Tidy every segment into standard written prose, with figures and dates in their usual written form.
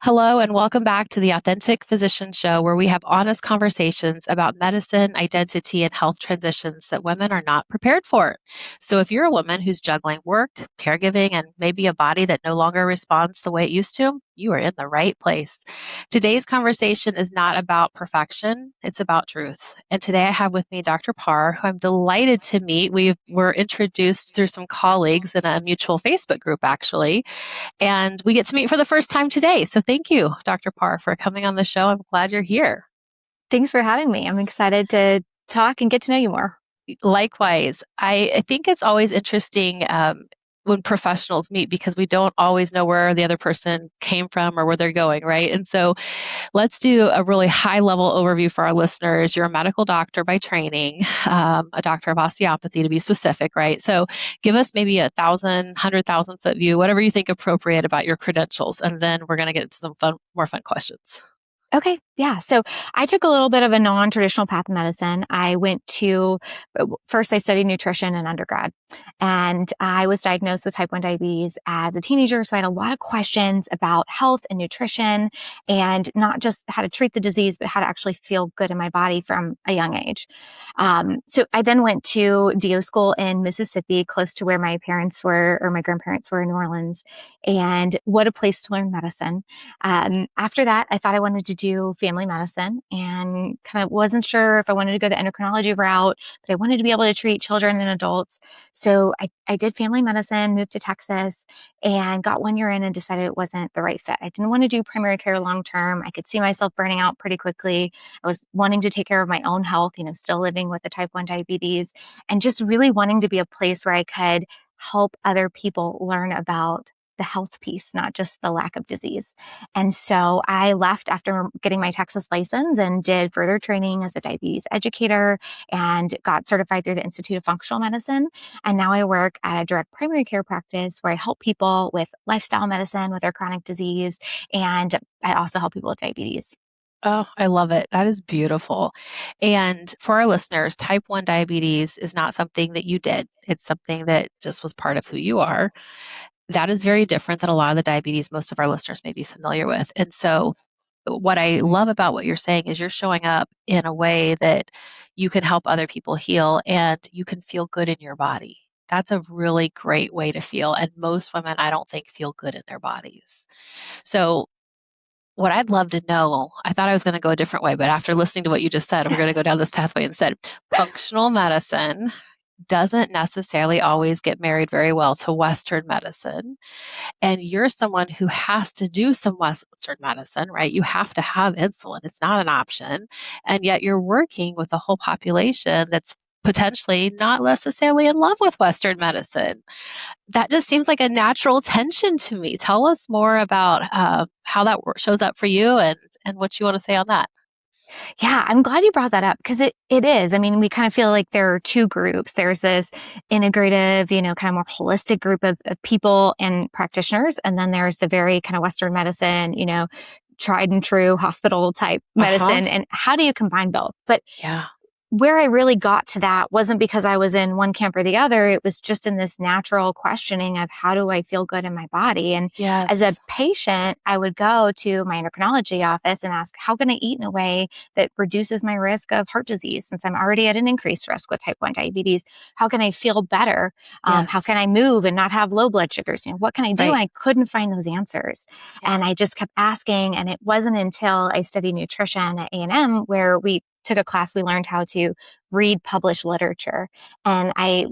Hello, and welcome back to the Authentic Physician Show, where we have honest conversations about medicine, identity, and health transitions that women are not prepared for. So, if you're a woman who's juggling work, caregiving, and maybe a body that no longer responds the way it used to, you are in the right place. Today's conversation is not about perfection, it's about truth. And today I have with me Dr. Parr, who I'm delighted to meet. We were introduced through some colleagues in a mutual Facebook group, actually. And we get to meet for the first time today. So thank you, Dr. Parr, for coming on the show. I'm glad you're here. Thanks for having me. I'm excited to talk and get to know you more. Likewise, I think it's always interesting when professionals meet because we don't always know where the other person came from or where they're going, right? And so let's do a really high level overview for our listeners. You're a medical doctor by training, a doctor of osteopathy to be specific, right? So give us maybe 100,000 foot view, whatever you think appropriate about your credentials. And then we're going to get into some more fun questions. Okay. Yeah. So I took a little bit of a non-traditional path of medicine. First I studied nutrition in undergrad, and I was diagnosed with type 1 diabetes as a teenager. So I had a lot of questions about health and nutrition, and not just how to treat the disease, but how to actually feel good in my body from a young age. So I then went to DO school in Mississippi, close to where my parents were, or my grandparents were, in New Orleans. And what a place to learn medicine. After that, I thought I wanted to do family medicine, and kind of wasn't sure if I wanted to go the endocrinology route, but I wanted to be able to treat children and adults. So I did family medicine, moved to Texas, and got 1 year in and decided it wasn't the right fit. I didn't want to do primary care long term. I could see myself burning out pretty quickly. I was wanting to take care of my own health, still living with the type 1 diabetes, and just really wanting to be a place where I could help other people learn about the health piece, not just the lack of disease. And so I left after getting my Texas license and did further training as a diabetes educator and got certified through the Institute of Functional Medicine. And now I work at a direct primary care practice where I help people with lifestyle medicine, with their chronic disease. And I also help people with diabetes. Oh, I love it. That is beautiful. And for our listeners, type 1 diabetes is not something that you did. It's something that just was part of who you are. That is very different than a lot of the diabetes most of our listeners may be familiar with. And so what I love about what you're saying is you're showing up in a way that you can help other people heal and you can feel good in your body. That's a really great way to feel. And most women, I don't think, feel good in their bodies. So what I'd love to know, I thought I was going to go a different way, but after listening to what you just said, we're going to go down this pathway instead. Functional medicine doesn't necessarily always get married very well to Western medicine. And you're someone who has to do some Western medicine, right? You have to have insulin. It's not an option. And yet you're working with a whole population that's potentially not necessarily in love with Western medicine. That just seems like a natural tension to me. Tell us more about how that shows up for you and what you want to say on that. Yeah, I'm glad you brought that up because it is. I mean, we kind of feel like there are two groups. There's this integrative, kind of more holistic group of people and practitioners. And then there's the very kind of Western medicine, tried and true hospital type medicine. And how do you combine both? But Yeah. where I really got to that wasn't because I was in one camp or the other. It was just in this natural questioning of how do I feel good in my body? And as a patient, I would go to my endocrinology office and ask, how can I eat in a way that reduces my risk of heart disease? Since I'm already at an increased risk with type 1 diabetes, how can I feel better? How can I move and not have low blood sugars? What can I do? Right. And I couldn't find those answers. Yeah. And I just kept asking. And it wasn't until I studied nutrition at A&M where we took a class, we learned how to read published literature. And I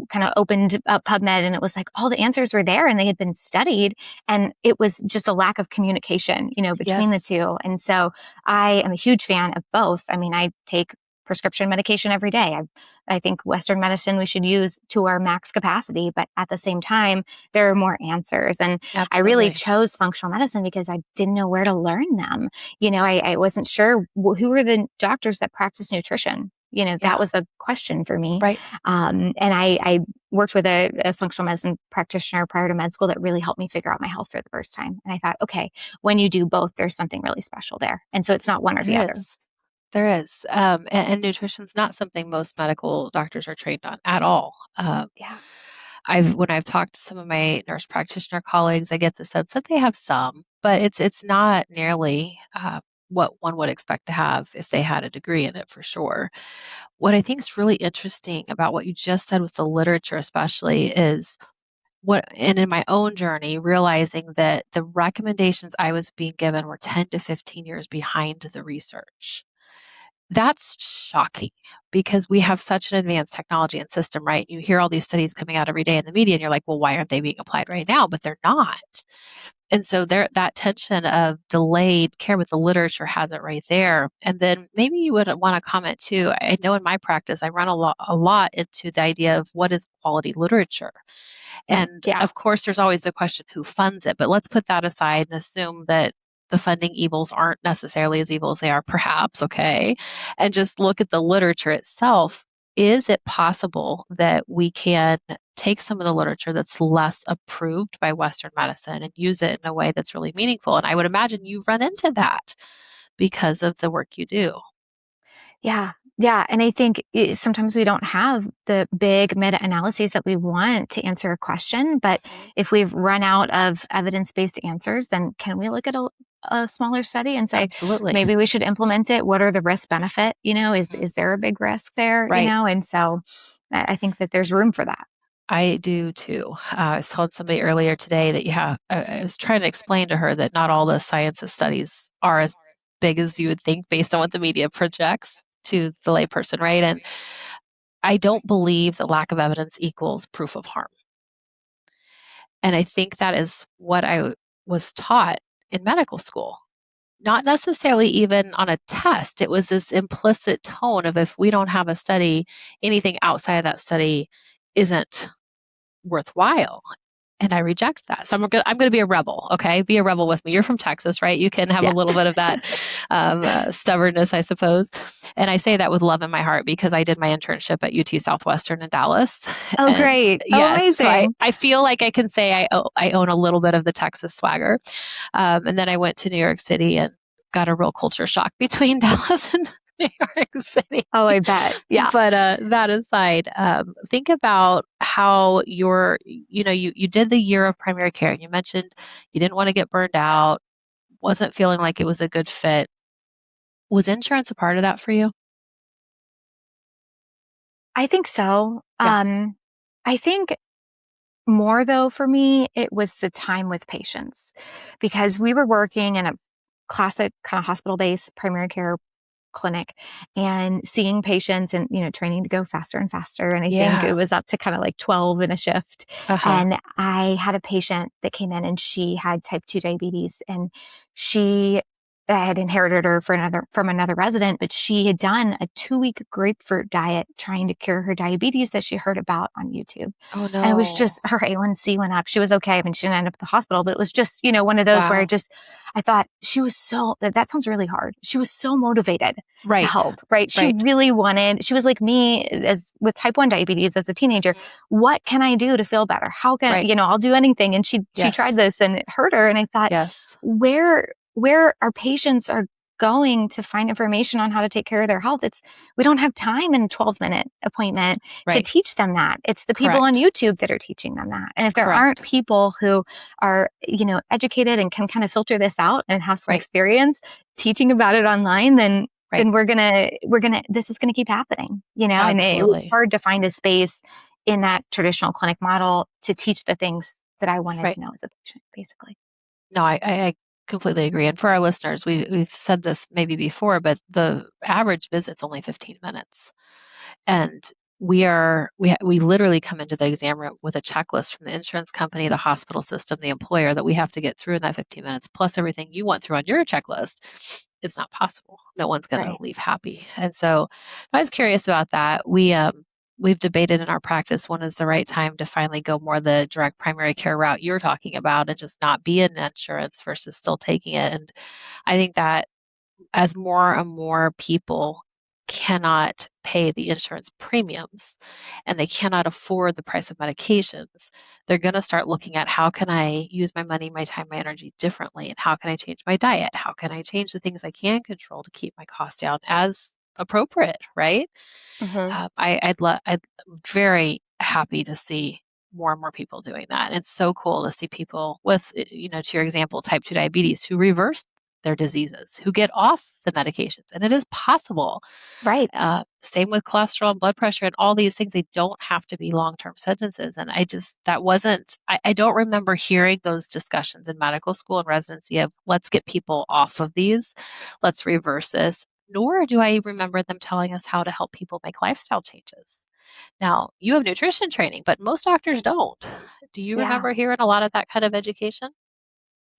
kind of opened up PubMed and it was like all the answers were there and they had been studied. And it was just a lack of communication, between the two. And so I am a huge fan of both. I mean, I take prescription medication every day. I think Western medicine we should use to our max capacity, but at the same time, there are more answers. And Absolutely. I really chose functional medicine because I didn't know where to learn them. I wasn't sure who were the doctors that practice nutrition. That was a question for me. Right. And I worked with a functional medicine practitioner prior to med school that really helped me figure out my health for the first time. And I thought, okay, when you do both, there's something really special there. And so it's not one or the other. There is. And nutrition's not something most medical doctors are trained on at all. Yeah. When I've talked to some of my nurse practitioner colleagues, I get the sense that they have some, but it's not nearly what one would expect to have if they had a degree in it for sure. What I think is really interesting about what you just said with the literature, especially, is and in my own journey, realizing that the recommendations I was being given were 10 to 15 years behind the research. That's shocking because we have such an advanced technology and system, right? You hear all these studies coming out every day in the media, and you're like, well, why aren't they being applied right now? But they're not. And so there, that tension of delayed care with the literature has it right there. And then maybe you would want to comment too. I know in my practice, I run a lot into the idea of what is quality literature. And Yeah. of course, there's always the question who funds it, but let's put that aside and assume that the funding evils aren't necessarily as evil as they are, perhaps, okay? And just look at the literature itself. Is it possible that we can take some of the literature that's less approved by Western medicine and use it in a way that's really meaningful? And I would imagine you've run into that because of the work you do. Yeah. Yeah. And I think sometimes we don't have the big meta analyses that we want to answer a question. But Mhm. if we've run out of evidence based answers, then can we look at a smaller study and say, Absolutely. maybe we should implement it? What are the risk benefit? Mhm. Is there a big risk there? Right. And so I think that there's room for that. I do too. I was telling somebody earlier today that, yeah, I was trying to explain to her that not all the science studies are as big as you would think based on what the media projects to the layperson, right? And I don't believe that lack of evidence equals proof of harm. And I think that is what I was taught in medical school. Not necessarily even on a test. It was this implicit tone of if we don't have a study, anything outside of that study isn't worthwhile. And I reject that. So I'm gonna be a rebel. Okay, be a rebel with me. You're from Texas, right? You can have a Yeah. little bit of that stubbornness, I suppose. And I say that with love in my heart because I did my internship at UT Southwestern in Dallas. Oh, And great. Oh, yes, so amazing. I feel like I can say I own a little bit of the Texas swagger. And then I went to New York City and got a real culture shock between Dallas and New York City. Oh, I bet. Yeah. But that aside, think about how you did the year of primary care. And you mentioned you didn't want to get burned out, wasn't feeling like it was a good fit. Was insurance a part of that for you? I think so. Yeah. I think more though for me, it was the time with patients because we were working in a classic kind of hospital based primary care clinic and seeing patients and training to go faster and faster, and I think it Yeah. was up to kind of like 12 in a shift. Uh-huh. And I had a patient that came in and she had type 2 diabetes, and she had inherited her from another resident, but she had done a 2-week grapefruit diet trying to cure her diabetes that she heard about on YouTube. Oh And it was no. just her A1C went up. She was okay. I mean, she didn't end up at the hospital, but it was just, one of those where Wow. I thought she was that sounds really hard. She was so motivated to Right. help, right? Right. She was like me as with type 1 diabetes as a teenager. Mhm. What can I do to feel better? How can, Right. I'll do anything. And she tried Yes. this and it hurt her. And I thought, Yes. where our patients are going to find information on how to take care of their health. We don't have time in a 12-minute appointment to Right. teach them that. It's the people on Correct. YouTube that are teaching them that. And if there aren't Correct. people who are, educated and can kind of filter this out and have some Right. experience teaching about it online, then Right. this is gonna keep happening, and it was Absolutely. hard to find a space in that traditional clinic model to teach the things that I wanted Right. to know as a patient, basically. No, I completely agree. And for our listeners, we've said this maybe before, but the average visit's only 15 minutes. And we literally come into the exam room with a checklist from the insurance company, the hospital system, the employer that we have to get through in that 15 minutes, plus everything you went through on your checklist. It's not possible. No one's going to Right. leave happy. And so I was curious about that. We've debated in our practice when is the right time to finally go more the direct primary care route you're talking about and just not be in insurance versus still taking it. And I think that as more and more people cannot pay the insurance premiums and they cannot afford the price of medications, they're going to start looking at how can I use my money, my time, my energy differently? And how can I change my diet? How can I change the things I can control to keep my costs down as appropriate, right? Hmm. I'm very happy to see more and more people doing that. And it's so cool to see people with, to your example, type 2 diabetes who reverse their diseases, who get off the medications. And it is possible. Right. Same with cholesterol and blood pressure and all these things. They don't have to be long-term sentences. And I don't remember hearing those discussions in medical school and residency of let's get people off of these, let's reverse this. Nor do I remember them telling us how to help people make lifestyle changes. Now, you have nutrition training, but most doctors don't. Do you Yeah. remember hearing a lot of that kind of education?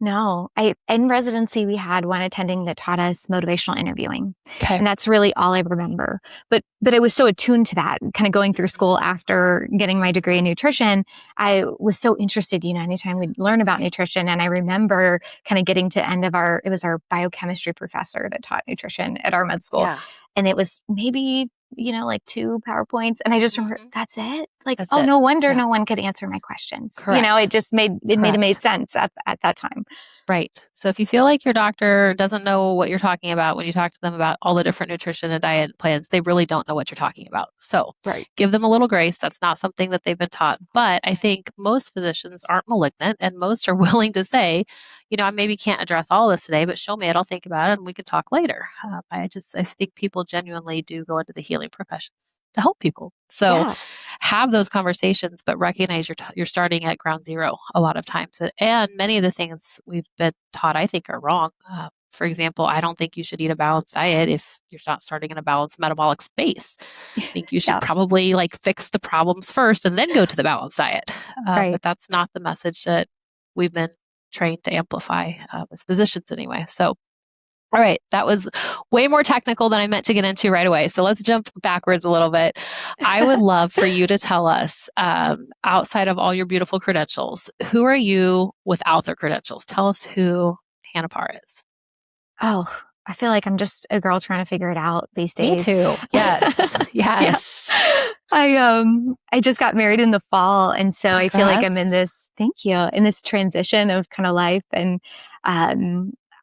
No, in residency, we had one attending that taught us motivational interviewing. Okay. And that's really all I remember. But I was so attuned to that kind of going through school after getting my degree in nutrition. I was so interested, anytime we'd learn about nutrition. And I remember kind of getting to end of it was our biochemistry professor that taught nutrition at our med school. Yeah. And it was maybe, like 2 PowerPoints. And I just remember, that's it? Like, That's oh, it. no wonder Yeah. no one could answer my questions. Correct. It just made sense at that time. Right. So if you feel like your doctor doesn't know what you're talking about when you talk to them about all the different nutrition and diet plans, they really don't know what you're talking about. So Right. give them a little grace. That's not something that they've been taught. But I think most physicians aren't malignant and most are willing to say, I maybe can't address all this today, but show me it. I'll think about it and we can talk later. I think people genuinely do go into the healing professions to help people. So have those conversations, but recognize you're starting at ground zero a lot of times. And many of the things we've been taught, I think, are wrong. For example, I don't think you should eat a balanced diet if you're not starting in a balanced metabolic space. I think you should probably fix the problems first and then go to the balanced diet. Right. But that's not the message that we've been trained to amplify as physicians anyway. So all right, that was way more technical than I meant to get into right away. So let's jump backwards a little bit. I would love for you to tell us, outside of all your beautiful credentials, who are you without their credentials? Tell us who Hannah Parr is. Oh, I feel like I'm just a girl trying to figure it out these days. Me too. Yes. Yes. I just got married in the fall. And so Congrats. I feel like I'm in this transition of kind of life. And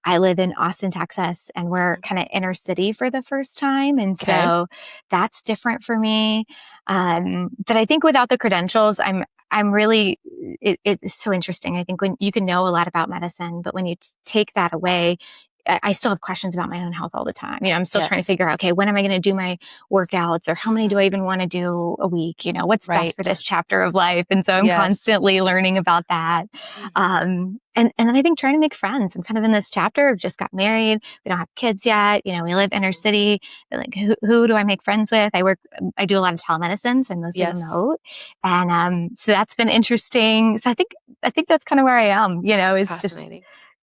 I live in Austin, Texas, and we're kind of inner city for the first time. And so that's different for me. But I think without the credentials, I'm really, it's so interesting. I think when you can know a lot about medicine, but when you take that away, I still have questions about my own health all the time. I'm still trying to figure out, okay, when am I going to do my workouts, or how many do I even want to do a week? What's best for this chapter of life? And so I'm constantly learning about that. And then I think trying to make friends. I'm kind of in this chapter of just got married. We don't have kids yet. We live inner city. Like, who do I make friends with? I do a lot of telemedicine, so I'm mostly remote. And so that's been interesting. So I think that's kind of where I am, is just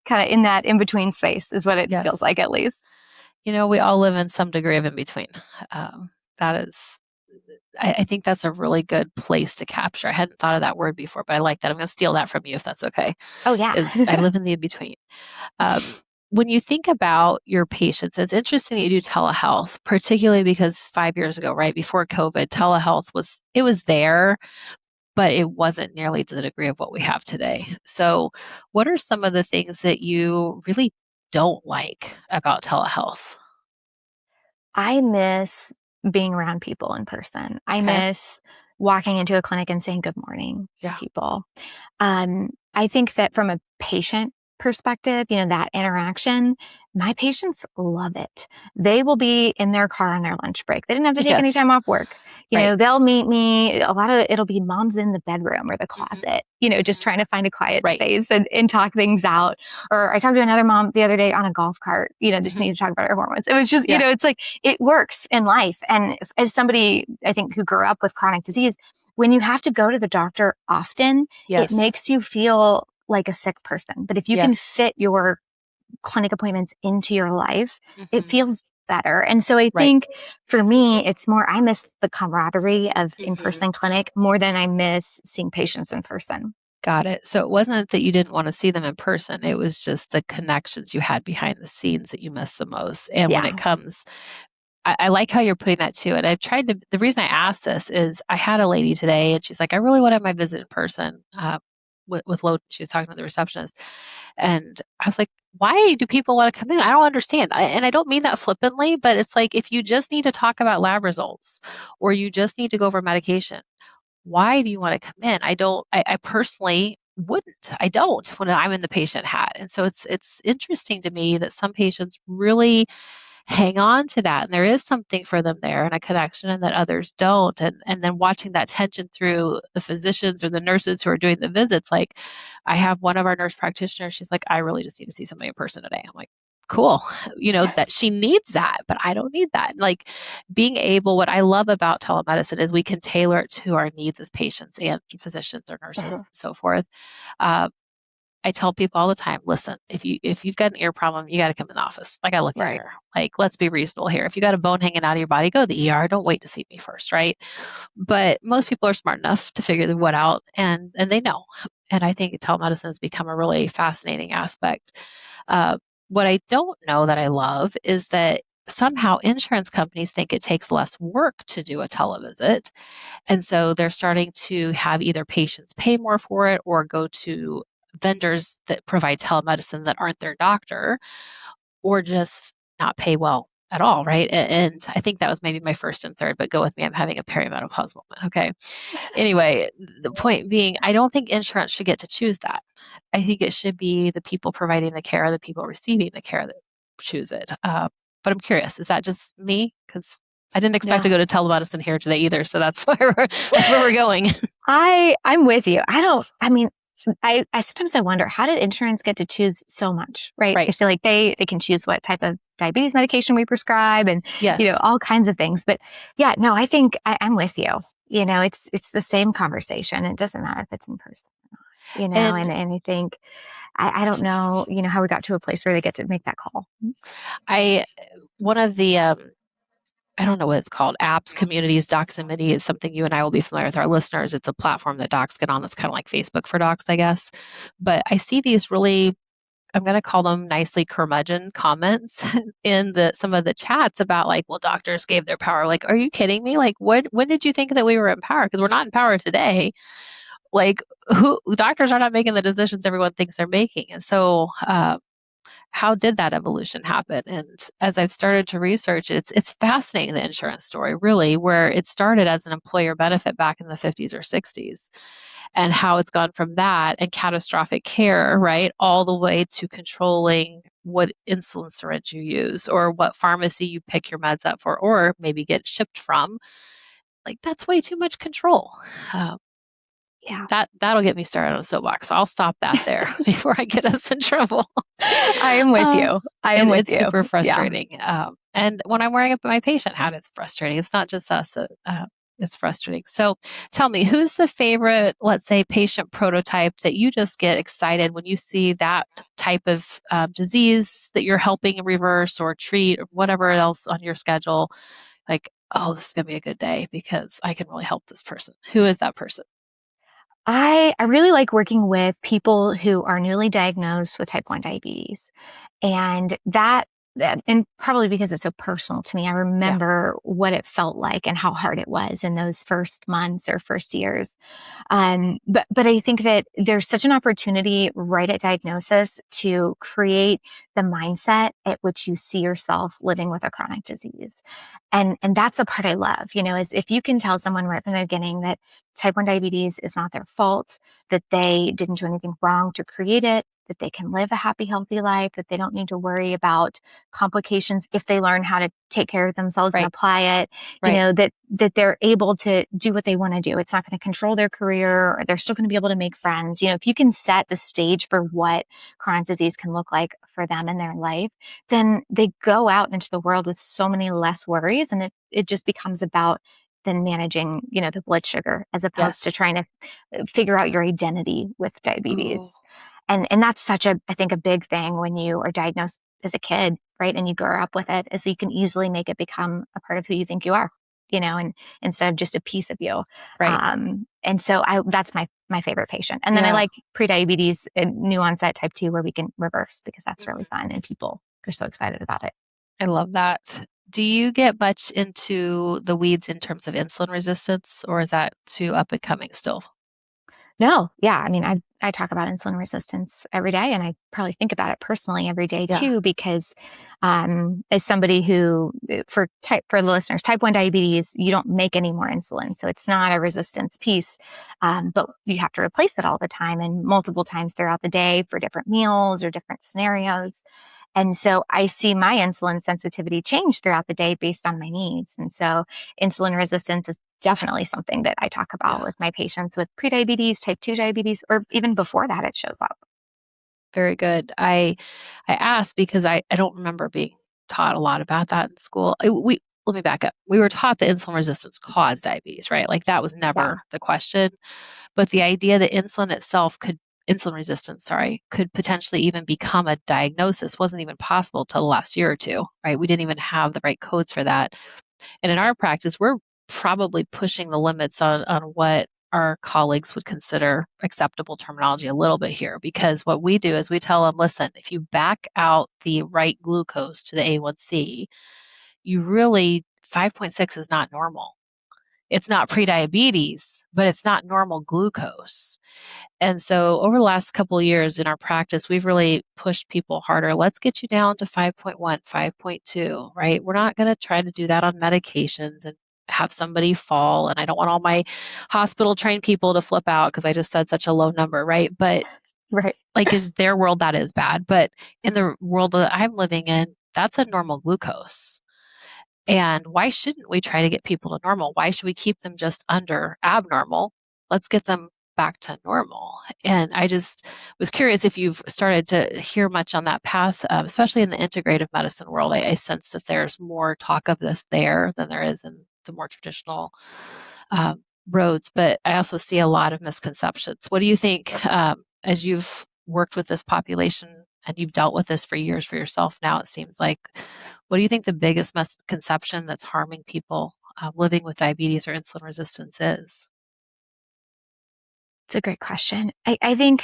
kind of in that in-between space is what it feels like, at least. We all live in some degree of in-between. I think that's a really good place to capture. I hadn't thought of that word before, but I like that. I'm going to steal that from you if that's okay. Oh, yeah. I live in the in-between. When you think about your patients, it's interesting that you do telehealth, particularly because 5 years ago, right before COVID, telehealth was there, but it wasn't nearly to the degree of what we have today. So what are some of the things that you really don't like about telehealth? I miss being around people in person. I miss walking into a clinic and saying good morning to people. I think that from a patient perspective, that interaction, my patients love it. They will be in their car on their lunch break. They didn't have to take any time off work. They'll meet me. A lot of it'll be mom's in the bedroom or the closet, just trying to find a quiet space and talk things out. Or I talked to another mom the other day on a golf cart, just need to talk about her hormones. It was just, it's like, it works in life. And as somebody, I think, who grew up with chronic disease, when you have to go to the doctor often, it makes you feel like a sick person. But if you can fit your clinic appointments into your life, it feels better. And so I think for me, it's more, I miss the camaraderie of in-person clinic more than I miss seeing patients in person. Got it. So it wasn't that you didn't want to see them in person. It was just the connections you had behind the scenes that you miss the most. And when it comes, I like how you're putting that too. And I've tried to, the reason I asked this is I had a lady today and she's like, I really want to have my visit in person. With Loden, she was talking to the receptionist, and I was like, "Why do people want to come in? I don't understand." And I don't mean that flippantly, but it's like if you just need to talk about lab results, or you just need to go over medication, why do you want to come in? I personally wouldn't. I don't when I'm in the patient hat. And so it's interesting to me that some patients really hang on to that and there is something for them there and a connection and that others don't. And then watching that tension through the physicians or the nurses who are doing the visits, like I have one of our nurse practitioners, she's like, I really just need to see somebody in person today. I'm like, cool, that she needs that, but I don't need that. Like being able, what I love about telemedicine is we can tailor it to our needs as patients and physicians or nurses Mhm. and so forth. Uh, I tell people all the time, listen, if you've got an ear problem, you got to come in the office. I got to look at your Right. ear. Like, let's be reasonable here. If you got a bone hanging out of your body, go to the ER. Don't wait to see me first, right? But most people are smart enough to figure the what out, and they know. And I think telemedicine has become a really fascinating aspect. Uh, what I don't know that I love is that somehow insurance companies think it takes less work to do a televisit. And so they're starting to have either patients pay more for it or go to vendors that provide telemedicine that aren't their doctor or just not pay well at all, right? And I think that was maybe my first and third, but go with me. I'm having a perimenopause moment. Okay. Anyway, the point being, I don't think insurance should get to choose that. I think it should be the people providing the care, the people receiving the care that choose it. But I'm curious, is that just me? Because I didn't expect to No. go to telemedicine here today either, so that's where we're going. I'm with you. I mean, I sometimes I wonder, how did insurance get to choose so much, right? I Right. feel like they can choose what type of diabetes medication we prescribe and, Yes. all kinds of things. But yeah, no, I think I'm with you. It's the same conversation. It doesn't matter if it's in person, And and I think, I don't know, how we got to a place where they get to make that call. I one of the I don't know what it's called, apps, communities, Doximity is something you and I will be familiar with our listeners. It's a platform that docs get on that's kind of like Facebook for docs, I guess. But I see these really, I'm going to call them nicely curmudgeon comments in the some of the chats about like, well, doctors gave their power. Like, are you kidding me? Like, when did you think that we were in power? Because we're not in power today. Like, who doctors are not making the decisions everyone thinks they're making, and so how did that evolution happen? And as I've started to research, it's fascinating, the insurance story, really, where it started as an employer benefit back in the 50s or 60s, and how it's gone from that and catastrophic care, right, all the way to controlling what insulin syringe you use or what pharmacy you pick your meds up for, or maybe get shipped from. Like, that's way too much control. Uh, Yeah. that'll get me started on a soapbox. So I'll stop that there before I get us in trouble. I am with Uh, you. I am with it's you. super Yeah. frustrating. And when I'm wearing up my patient hat, it's frustrating. It's not just us. It's frustrating. So tell me, who's the favorite, let's say, patient prototype that you just get excited when you see that type of disease that you're helping reverse or treat or whatever else on your schedule? Like, oh, this is going to be a good day because I can really help this person. Who is that person? I really like working with people who are newly diagnosed with type 1 diabetes. And and probably because it's so personal to me, I Yeah, remember what it felt like and how hard it was in those first months or first years. But I think that there's such an opportunity right at diagnosis to create the mindset at which you see yourself living with a chronic disease. And that's the part I love, is if you can tell someone right from the beginning that type 1 diabetes is not their fault, that they didn't do anything wrong to create it, that they can live a happy, healthy life, that they don't need to worry about complications if they learn how to take care of themselves and right, apply it, right. that they're able to do what they want to do. It's not going to control their career, or they're still going to be able to make friends. If you can set the stage for what chronic disease can look like for them in their life, then they go out into the world with so many less worries. And it just becomes about then managing, the blood sugar as opposed to Yes. trying to figure out your identity with Oh, diabetes. And that's such I think a big thing when you are diagnosed as a kid, right? And you grow up with it, is you can easily make it become a part of who you think you are, and instead of just a piece of you. right. And so that's my favorite patient. And then I Yeah. like prediabetes and new onset type 2 where we can reverse, because that's really fun and people are so excited about it. I love that. Do you get much into the weeds in terms of insulin resistance, or is that too up and coming still? No, yeah. I mean, I talk about insulin resistance every day, and I probably think about it personally every day Yeah. too, because As somebody who, for the listeners, type 1 diabetes, you don't make any more insulin. So it's not a resistance piece, but you have to replace it all the time and multiple times throughout the day for different meals or different scenarios. And so I see my insulin sensitivity change throughout the day based on my needs. And so insulin resistance is definitely something that I talk about Yeah. with my patients with prediabetes, type 2 diabetes, or even before that, it shows up. Very good. I asked because I don't remember being taught a lot about that in school. We let me back up. We were taught that insulin resistance caused diabetes, right? Like that was Yeah. never the question. But the idea that insulin resistance, sorry, could potentially even become a diagnosis wasn't even possible till the last year or two, right? We didn't even have the right codes for that. And in our practice, we're probably pushing the limits on what our colleagues would consider acceptable terminology a little bit here, because what we do is we tell them, listen, if you back out the right glucose to the A1C, you really, 5.6 is not normal. It's not prediabetes, but it's not normal glucose. And so over the last couple of years in our practice, we've really pushed people harder. Let's get you down to 5.1, 5.2, right? We're not going to try to do that on medications and have somebody fall. And I don't want all my hospital trained people to flip out because I just said such a low number, right? But Right. like in their world, that is bad. But in the world that I'm living in, that's a normal glucose. And why shouldn't we try to get people to normal? Why should we keep them just under abnormal? Let's get them back to normal. And I just was curious if you've started to hear much on that path, especially in the integrative medicine world. I sense that there's more talk of this there than there is in the more traditional roads, but I also see a lot of misconceptions. What do you think, as you've worked with this population and you've dealt with this for years for yourself now, it seems like, what do you think the biggest misconception that's harming people living with diabetes or insulin resistance is? It's a great question. I think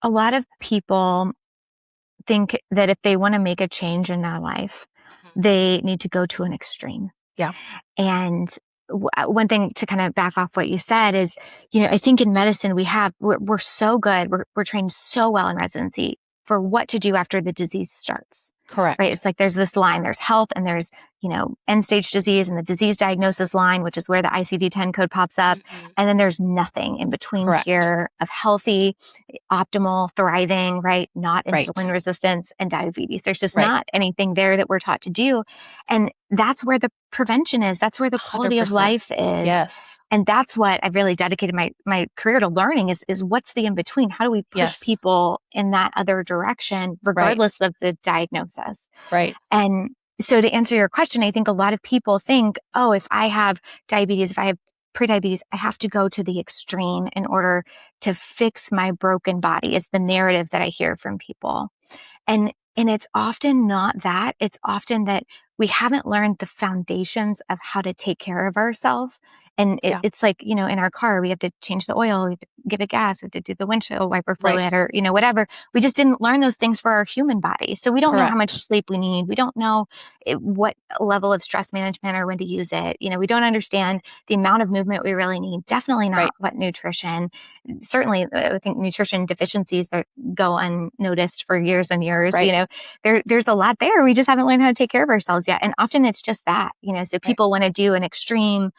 a lot of people think that if they want to make a change in their life, Mhm. they need to go to an extreme. Yeah, And one thing to kind of back off what you said is, I think in medicine we're so good. We're trained so well in residency for what to do after the disease starts, right? correct. It's like there's this line, there's health and there's, end stage disease and the disease diagnosis line, which is where the ICD-10 code pops up. Hmm. And then there's nothing in between Correct. here of healthy, optimal, thriving, right? Not Right. insulin resistance and diabetes. There's just Right. not anything there that we're taught to do. And that's where the prevention is. That's where the quality of 100%. life is. Yes. And that's what I've really dedicated my career to learning is what's the in between? How do we push Yes. people in that other direction, Right. regardless of the diagnosis? Right. And so to answer your question, I think a lot of people think, oh, if I have diabetes, if I have prediabetes, I have to go to the extreme in order to fix my broken body, is the narrative that I hear from people. And it's often not that. It's often that we haven't learned the foundations of how to take care of ourselves. And Yeah. it's like, in our car, we have to change the oil, we have to give it gas, we have to do the windshield wiper Right. fluid or, whatever. We just didn't learn those things for our human body. So we don't know how much Correct. sleep we need. We don't know what level of stress management or when to use it. We don't understand the amount of movement we really need. Definitely not Right. what nutrition. Certainly, I think nutrition deficiencies that go unnoticed for years and years, Right. there's a lot there. We just haven't learned how to take care of ourselves yet. And often it's just that, so Right. people want to do an extreme,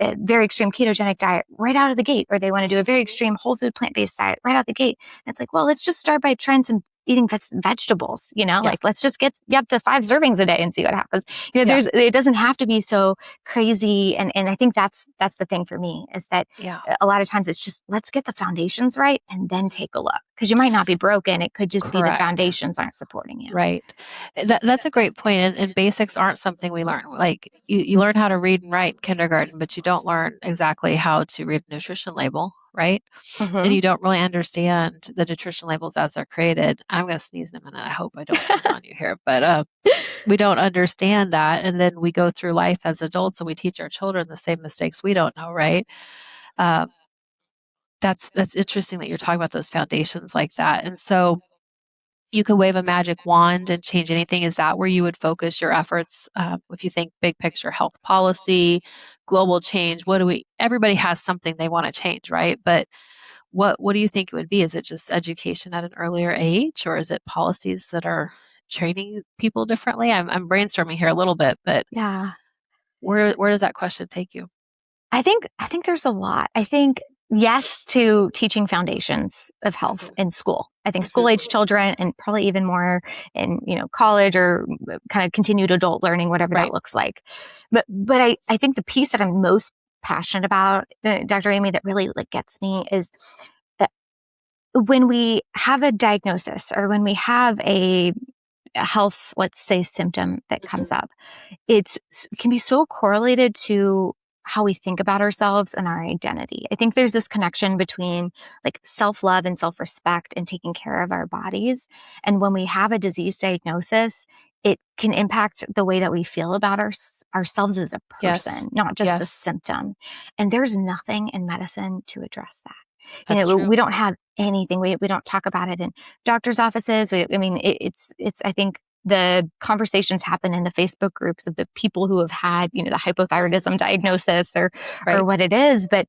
a very extreme ketogenic diet right out of the gate, or they want to do a very extreme whole food plant-based diet right out the gate. And it's like, well, let's just start by trying some eating vegetables, Yeah. like let's just get you up to 5 servings a day and see what happens. Yeah. It doesn't have to be so crazy. And I think that's the thing for me is that Yeah. a lot of times it's just, let's get the foundations right and then Mhm. take a look. Because you might not be broken. It could just be the Correct. foundations aren't supporting you. Right. That's a great point. And basics aren't something we learn. Like you learn how to read and write in kindergarten, but you don't learn exactly how to read a nutrition label, right? And Mm-hmm. you don't really understand the nutrition labels as they're created. I'm going to sneeze in a minute. I hope I don't sneeze on you here, but we don't understand that. And then we go through life as adults and we teach our children the same mistakes we don't know, right? Um, that's interesting that you're talking about those foundations like that. And so you could wave a magic wand and change anything. Is that where you would focus your efforts? If you think big picture health policy, global change, everybody has something they want to change, right? But what do you think it would be? Is it just education at an earlier age, or is it policies that are training people differently? I'm brainstorming here a little bit, but Yeah. where does that question take you? I think there's a lot. I think yes to teaching foundations of health Hmm. in school. I think Hmm. school age children and probably even more in, college or kind of continued adult learning, whatever that Right. looks like. But I think the piece that I'm most passionate about, Dr. Amy, that really like gets me is uh, when we have a diagnosis or when we have a health, let's say, symptom that Hmm. comes up, it can be so correlated to how we think about ourselves and our identity. I think there's this connection between like self-love and self-respect and taking care of our bodies. And when we have a disease diagnosis, it can impact the way that we feel about ourselves as a Yes. person, not just the Yes. symptom. And there's nothing in medicine to address that. That's true. We don't have anything. We don't talk about it in doctors' offices. It's I think the conversations happen in the Facebook groups of the people who have had, the hypothyroidism diagnosis or Right. what it is. But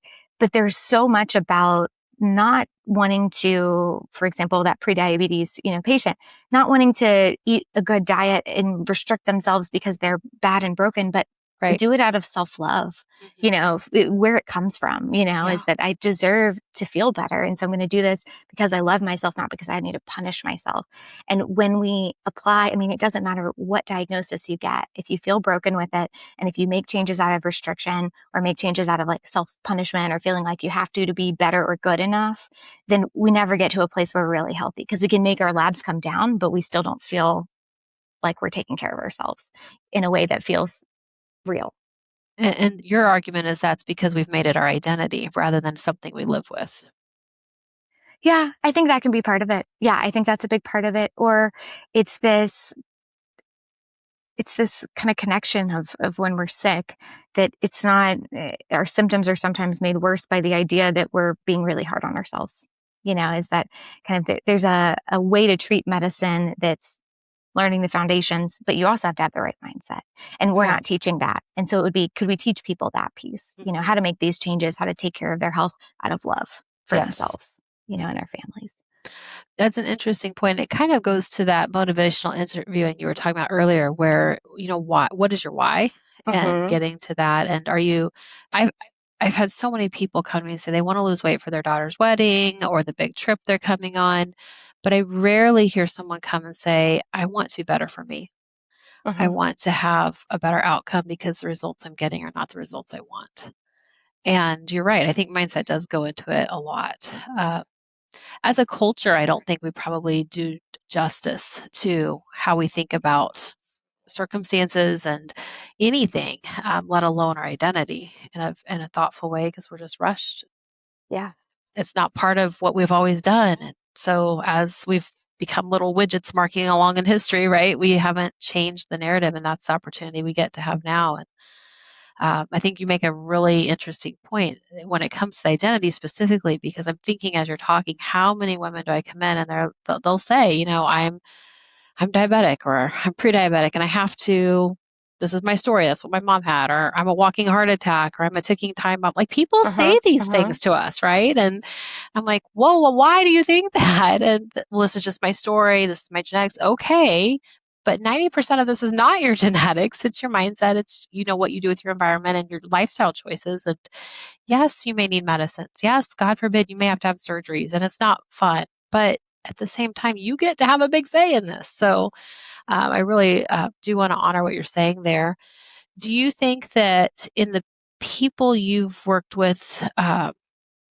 there's so much about not wanting to, for example, that prediabetes, patient, not wanting to eat a good diet and restrict themselves because they're bad and broken, but Right. do it out of self-love, Hmm. where it comes from, is Yeah. that I deserve to feel better. And so I'm going to do this because I love myself, not because I need to punish myself. And when we apply, it doesn't matter what diagnosis you get. If you feel broken with it, and if you make changes out of restriction or make changes out of like self punishment or feeling like you have to be better or good enough, then we never get to a place where we're really healthy because we can make our labs come down, but we still don't feel like we're taking care of ourselves in a way that feels real. And your argument is that's because we've made it our identity rather than something we live with. Yeah, I think that can be part of it. Yeah, I think that's a big part of it. Or it's this it's this kind of connection of when we're sick that it's not our symptoms are sometimes made worse by the idea that we're being really hard on ourselves. Is that kind of there's a way to treat medicine that's learning the foundations, but you also have to have the right mindset. And we're Yeah. not teaching that. And so it would be, could we teach people that piece, Hmm. how to make these changes, how to take care of their health out of love for Yes. themselves, and Mhm. their families. That's an interesting point. It kind of goes to that motivational interviewing you were talking about earlier, where, what is your why? And Mm-hmm. getting to that. And I've, I've had so many people come to me and say they want to lose weight for their daughter's wedding or the big trip they're coming on. But I rarely hear someone come and say, I want to be better for me. I Mm-hmm. want to have a better outcome because the results I'm getting are not the results I want. And you're right. I think mindset does go into it a lot. As a culture, I don't think we probably do justice to how we think about circumstances and anything, let alone our identity in a thoughtful way because we're just rushed. Yeah. It's not part of what we've always done. And so as we've become little widgets marking along in history, right, we haven't changed the narrative, and that's the opportunity we get to have now. And I think you make a really interesting point when it comes to identity specifically, because I'm thinking as you're talking, how many women do I come in and they'll say, I'm diabetic or I'm pre-diabetic and I have to. This is my story. That's what my mom had, or I'm a walking heart attack, or I'm a ticking time bomb. Like people Mm-hmm. say these Mm-hmm. things to us, right? And I'm like, whoa, well, why do you think that? And well, this is just my story. This is my genetics. Okay. But 90% of this is not your genetics. It's your mindset. It's, what you do with your environment and your lifestyle choices. And yes, you may need medicines. Yes, God forbid, you may have to have surgeries and it's not fun. But at the same time, you get to have a big say in this. So I really do want to honor what you're saying there. Do you think that in the people you've worked with, and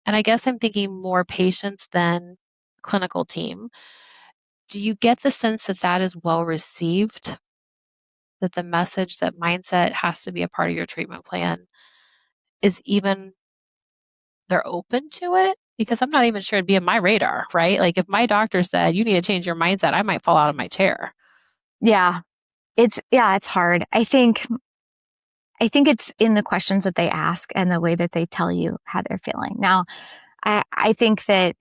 I guess I'm thinking more patients than clinical team, do you get the sense that that is well received? That the message that mindset has to be a part of your treatment plan is even they're open to it? Because I'm not even sure it'd be in my radar, right? Like if my doctor said you need to change your mindset, I might fall out of my chair. Yeah. It's hard. I think it's in the questions that they ask and the way that they tell you how they're feeling. Now, I think that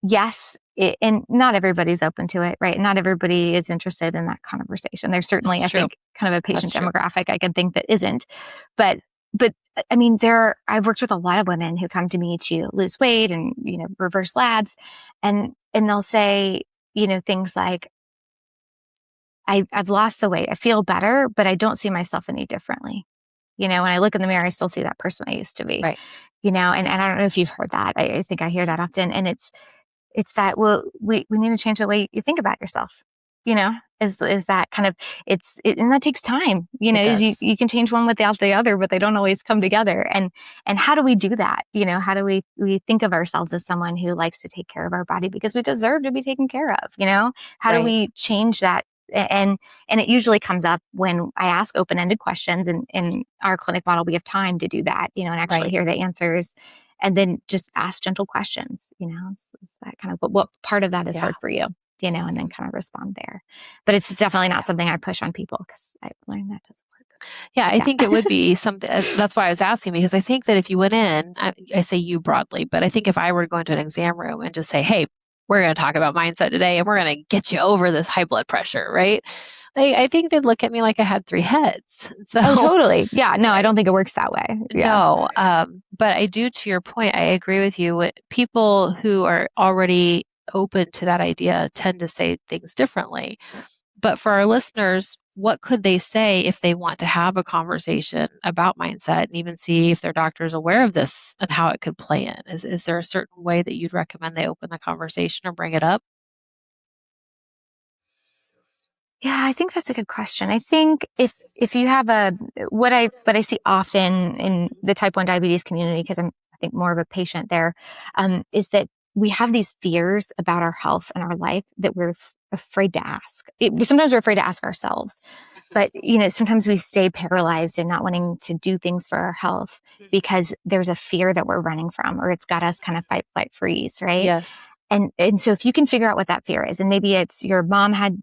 yes, and not everybody's open to it, right? Not everybody is interested in that conversation. There's certainly, That's I true. think, kind of a That's patient true. demographic I can think that isn't. But I've worked with a lot of women who come to me to lose weight and reverse labs, and they'll say things like, I've lost the weight. I feel better, but I don't see myself any differently. When I look in the mirror, I still see that person I used to be, Right. and I don't know if you've heard that. I think I hear that often. And it's that, well, we need to change the way you think about yourself, you know, is that kind of, and that takes time, It is does. you can change one without the other, but they don't always come together. And how do we do that? How do we think of ourselves as someone who likes to take care of our body because we deserve to be taken care of, how do Right. we change that? And it usually comes up when I ask open-ended questions, and in our clinic model, we have time to do that, and actually Right. hear the answers, and then just ask gentle questions, it's that kind of, what part of that is Yeah. hard for you, and then kind of respond there. But it's definitely not something I push on people because I've learned that doesn't work. Yeah, I Yeah. think it would be something. That's why I was asking, because I think that if you went in, I say you broadly, but I think if I were to go into an exam room and just say, hey, we're going to talk about mindset today and we're going to get you over this high blood pressure, right? I think they'd look at me like I had three heads. Oh, So, totally. Yeah. No, I don't think it works that way. Yeah. no, but I do, to your point, I agree with you. People who are already open to that idea tend to say things differently. But for our listeners, what could they say if they want to have a conversation about mindset and even see if their doctor is aware of this and how it could play in? Is there a certain way that you'd recommend they open the conversation or bring it up? Yeah, I think that's a good question. I think if you have what I see often in the type 1 diabetes community, because I think more of a patient there, is that we have these fears about our health and our life that we're afraid to ask. Sometimes we're afraid to ask ourselves, Mhm. but sometimes we stay paralyzed and not wanting to do things for our health Mhm. because there's a fear that we're running from, or it's got us kind of fight, flight, freeze, right? Yes. And so if you can figure out what that fear is, and maybe it's your mom had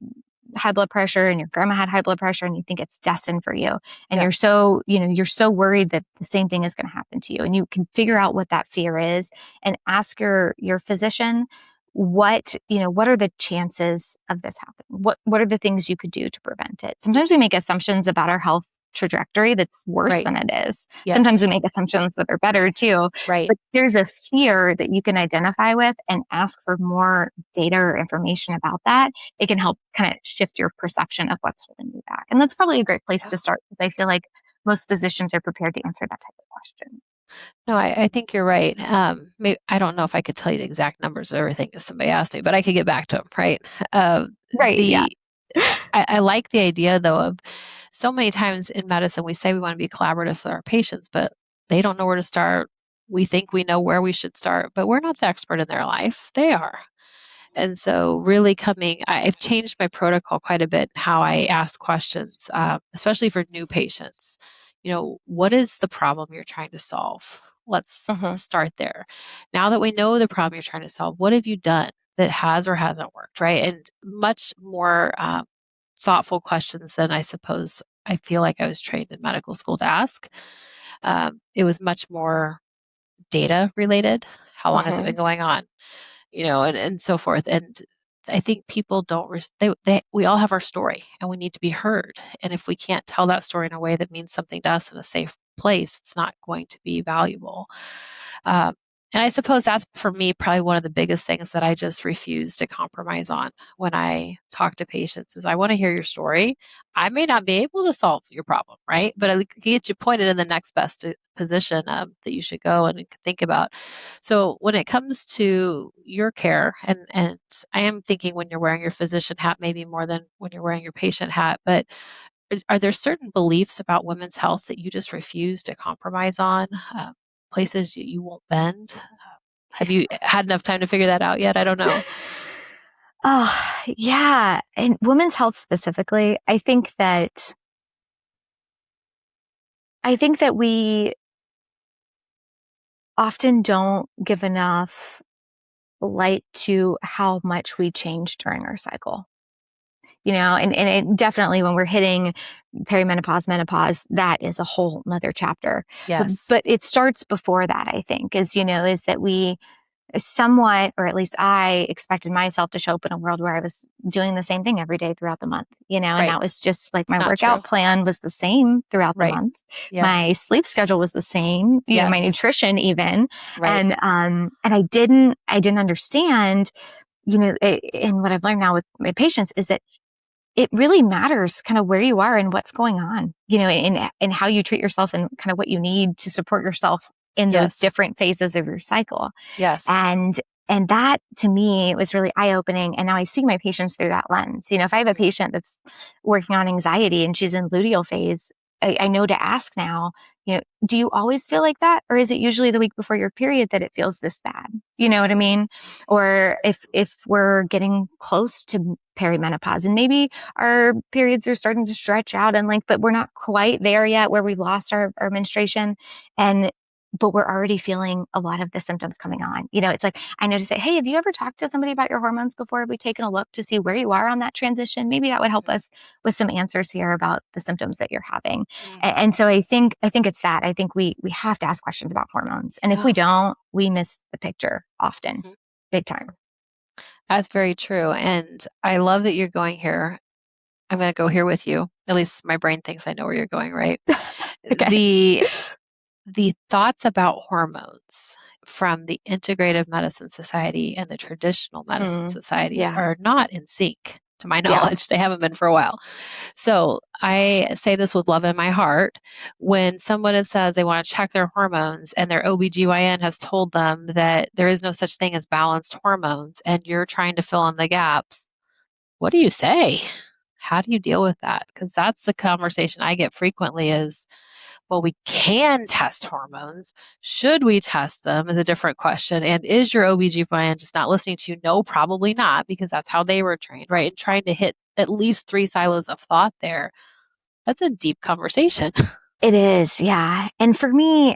high blood pressure and your grandma had high blood pressure and you think it's destined for you, and Yeah. you're so worried that the same thing is going to happen to you, and you can figure out what that fear is and ask your physician what are the chances of this happening, what are the things you could do to prevent it. Sometimes we Mhm. make assumptions about our health trajectory that's worse Right. than it is. Sometimes Yes. we make assumptions that are better too, Right. but there's a fear that you can identify with and ask for more data or information about that. It can help kind of shift your perception of what's holding you back. And that's probably a great place Yeah. to start because I feel like most physicians are prepared to answer that type of question. No, I think you're right. I don't know if I could tell you the exact numbers of everything if somebody asked me, but I could get back to them, right? Uh, Right. Yeah. the I like the idea, though, of so many times in medicine, we say we want to be collaborative with our patients, but they don't know where to start. We think we know where we should start, but we're not the expert in their life. They are. And so, really I've changed my protocol quite a bit, how I ask questions, especially for new patients. What is the problem you're trying to solve? Let's Hmm. start there. Now that we know the problem you're trying to solve, what have you done that has or hasn't worked, right? And much more thoughtful questions than I suppose I feel like I was trained in medical school to ask. It was much more data related. How long has it Hmm. been going on? And so forth. And I think people don't, we all have our story and we need to be heard. And if we can't tell that story in a way that means something to us in a safe place, it's not going to be valuable. Um, and I suppose that's for me probably one of the biggest things that I just refuse to compromise on when I talk to patients is I want to hear your story. I may not be able to solve your problem, right? But I can get you pointed in the next best position that you should go and think about. So when it comes to your care, and I am thinking when you're wearing your physician hat, maybe more than when you're wearing your patient hat, but are there certain beliefs about women's health that you just refuse to compromise on? Places you won't bend? Have you had enough time to figure that out yet? I don't know. Oh, yeah. And women's health specifically, I think that we often don't give enough light to how much we change during our cycle. And it definitely when we're hitting perimenopause, menopause, that is a whole nother chapter. But, Yes. but it starts before that, I think, is that we somewhat, or at least I expected myself to show up in a world where I was doing the same thing every day throughout the month, and Right. that was just like It's my not true. workout plan was the same throughout the Right. month. My Yes. sleep schedule was the same, my Yes. nutrition even. Right. And I didn't understand, and what I've learned now with my patients is that it really matters kind of where you are and what's going on, and how you treat yourself and kind of what you need to support yourself in those Yes. different phases of your cycle. Yes. And that to me was really eye-opening. And now I see my patients through that lens. If I have a Mhm. patient that's working on anxiety and she's in luteal phase, I know to ask now, do you always feel like that? Or is it usually the week before your period that it feels this bad? You know what I Mhm. mean? Or if we're getting close to perimenopause and maybe our periods are starting to stretch out and length, but we're not quite there yet where we've lost our menstruation. But we're already feeling a lot of the symptoms coming on. It's like, I know to say, hey, have you ever talked to somebody about your hormones before? Have we taken a look to see where you are on that transition? Maybe that would help Mhm. us with some answers here about the symptoms that you're having. Mhm. And so I think it's that. I think we have to ask questions about hormones. And if Yeah. we don't, we miss the picture often, Mhm. big time. That's very true. And I love that you're going here. I'm going to go here with you. At least my brain thinks I know where you're going, right? Okay. The the thoughts about hormones from the Integrative Medicine Society and the traditional medicine Mm, societies yeah. are not in sync, to my Yeah. knowledge. They haven't been for a while. So I say this with love in my heart. When someone says they want to check their hormones and their OBGYN has told them that there is no such thing as balanced hormones and you're trying to fill in the gaps, what do you say? How do you deal with that? Because that's the conversation I get frequently is, well, we can test hormones. Should we test them is a different question. And is your OBGYN just not listening to you? No, probably not, because that's how they were trained, right? And trying to hit at least three silos of thought there. That's a deep conversation. It is, yeah. And for me,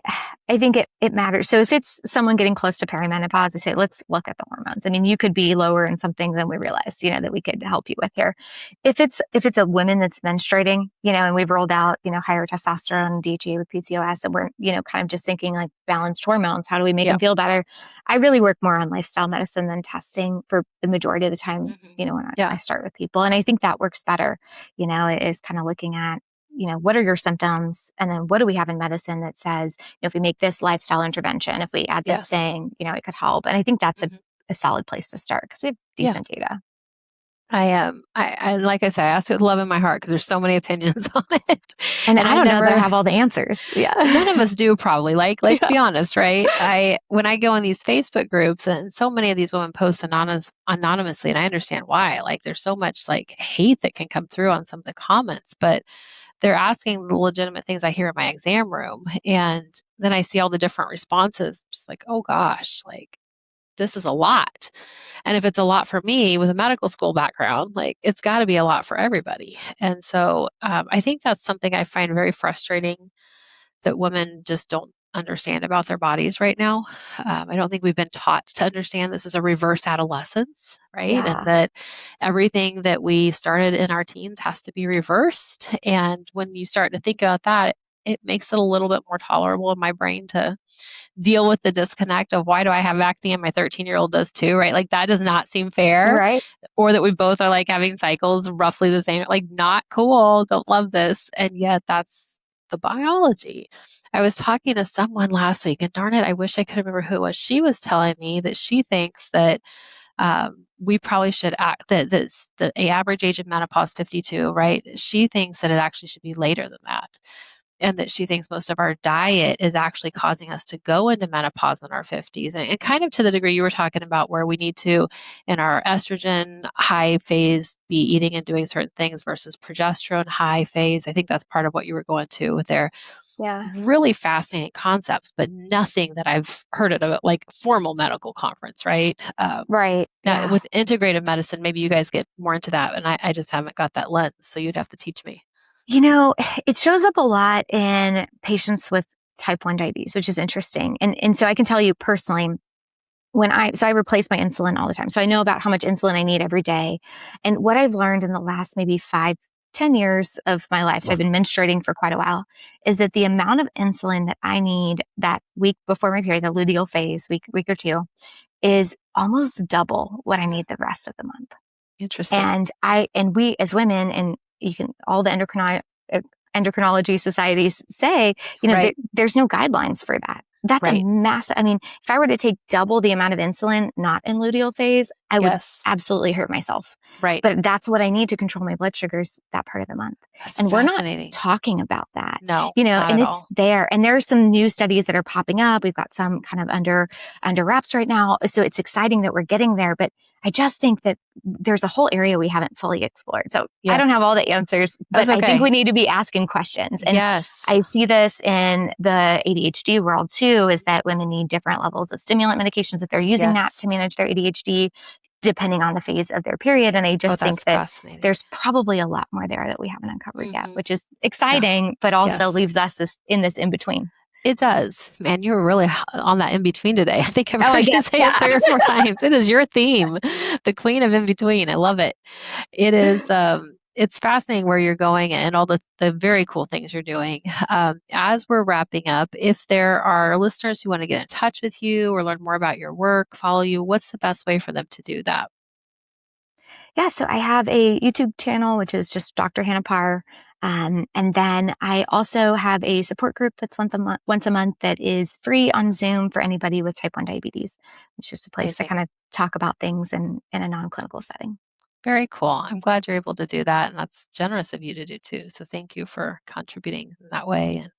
I think it matters. So if it's someone getting close to perimenopause, I say, let's look at the hormones. I mean, you could be lower in something than we realize, that we could help you with here. If it's a woman that's menstruating, and we've rolled out, higher testosterone and DHEA with PCOS, and we're, kind of just thinking like balanced hormones, how do we make Yeah. them feel better? I really work more on lifestyle medicine than testing for the majority of the time, Hmm. when I Yeah. start with people. And I think that works better, is kind of looking at, what are your symptoms? And then what do we have in medicine that says, if we make this lifestyle intervention, if we add this Yes. thing, it could help. And I think that's Hmm. a solid place to start because we have Yeah. decent data. I am. I like I say, I ask with love in my heart because there's so many opinions on it, And and I I don't know that I never. have all the answers. Yeah. None of us do probably. Like, let's Yeah. be honest, right? I when I go in these Facebook groups, and so many of these women post anonymously, and I understand why. Like, there's so much like hate that can come through on some of the comments, but they're asking the legitimate things I hear in my exam room, and then I see all the different responses. Just like, oh gosh, like this is a lot. And if it's a lot for me with a medical school background, like it's got to be a lot for everybody. And so I think that's something I find very frustrating that women just don't understand about their bodies right now. I don't think we've been taught to understand this is a reverse adolescence, right? And Yeah. that everything that we started in our teens has to be reversed. And when you start to think about that, it makes it a little bit more tolerable in my brain to deal with the disconnect of why do I have acne and my 13-year-old does too, right? Like that does not seem fair. Right. Or that we both are like having cycles roughly the same, like not cool, don't love this. And yet that's the biology. I was talking to someone last week, and darn it, I wish I could remember who it was. She was telling me that she thinks that we probably should act that the average age of menopause 52, right? She thinks that it actually should be later than that, and that she thinks most of our diet is actually causing us to go into menopause in our 50s. And kind of to the degree you were talking about, where we need to, in our estrogen high phase, be eating and doing certain things versus progesterone high phase. I think that's part of what you were going to with their Yeah. really fascinating concepts, but nothing that I've heard at a like formal medical conference, right? Right. Now, Yeah. with integrative medicine, maybe you guys get more into that, and I just haven't got that lens. So you'd have to teach me. You know, it shows up a lot in patients with type 1 diabetes, which is interesting. And so I can tell you personally, so I replace my insulin all the time. So I know about how much insulin I need every day. And what I've learned in the last maybe 5, 10 years of my life, so I've been menstruating for quite a while, is that the amount of insulin that I need that week before my period, the luteal phase, week or two, is almost double what I Hmm, need the rest of the month. interesting. And we as women, and you can, all the endocrinology societies say, Right. there's no guidelines for that. That's a Right. massive, I mean, if I were to take double the amount of insulin, not in luteal phase, I would Yes. absolutely hurt myself. Right. But that's what I need to control my blood sugars that part of the month. That's And we're not fascinating. talking about that, No, not and at it's all. there. And there are some new studies that are popping up. We've got some kind of under wraps right now. So it's exciting that we're getting there. But I just think that there's a whole area we haven't fully explored. So I don't have Yes. all the answers, but That's I think we okay. need to be asking questions. And Yes. I see this in the ADHD world too, is that women need different levels of stimulant medications if they're using that Yes. to manage their ADHD, depending on the phase of their period. And I Oh, just think that's that fascinating. there's probably a lot more there that we haven't uncovered yet, Hmm. which is Yeah. exciting, but also Yes. leaves us in this in between. It does. Man, you were really on that in between today. I think I've Oh, I heard you guess. say it Yeah. 3 or 4 times. It is your theme, the queen of in between. I love it. It is it's fascinating where you're going and all the very cool things you're doing. As we're wrapping up, if there are listeners who want to get in touch with you or learn more about your work, follow you, what's the best way for them to do that? Yeah, so I have a YouTube channel, which is just Dr. Hannah Parr. And then I also have a support group that's once a month that is free on Zoom for anybody with type 1 diabetes. It's just a place to Amazing. kind of talk about things in a non-clinical setting. Very cool. I'm glad you're able to do that. And that's generous of you to do too. So thank you for contributing in that way and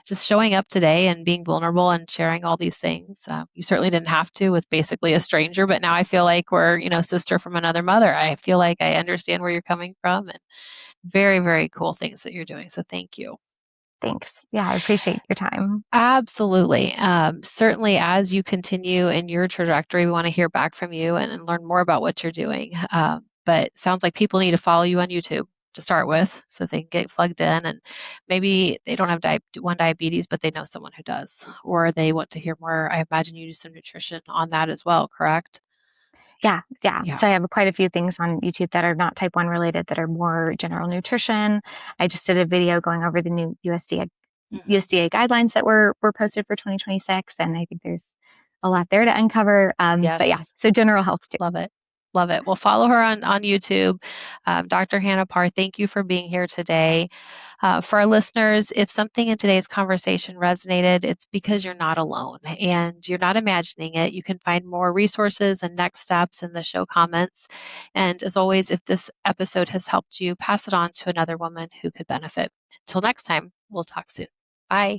just showing up today and being vulnerable and sharing all these things. You certainly didn't have to with basically a stranger, but now I feel like we're, sister from another mother. I feel like I understand where you're coming from and very, very cool things that you're doing. So thank you. Thanks. Yeah, I appreciate your time. Absolutely. Certainly, as you continue in your trajectory, we want to hear back from you and learn more about what you're doing. But sounds like people need to follow you on YouTube to start with so they can get plugged in. And maybe they don't have type 1 diabetes, but they know someone who does, or they want to hear more. I imagine you do some nutrition on that as well, correct? Yeah, yeah. Yeah. So I have quite a few things on YouTube that are not type 1 related that are more general nutrition. I just did a video going over the new Hmm. USDA guidelines that were posted for 2026, and I think there's a lot there to uncover. But yeah, Yes. so general health too. Love it. Love it. Well, follow her on YouTube. Dr. Hannah Parr, thank you for being here today. For our listeners, if something in today's conversation resonated, it's because you're not alone and you're not imagining it. You can find more resources and next steps in the show comments. And as always, if this episode has helped you, pass it on to another woman who could benefit. Until next time, we'll talk soon. Bye.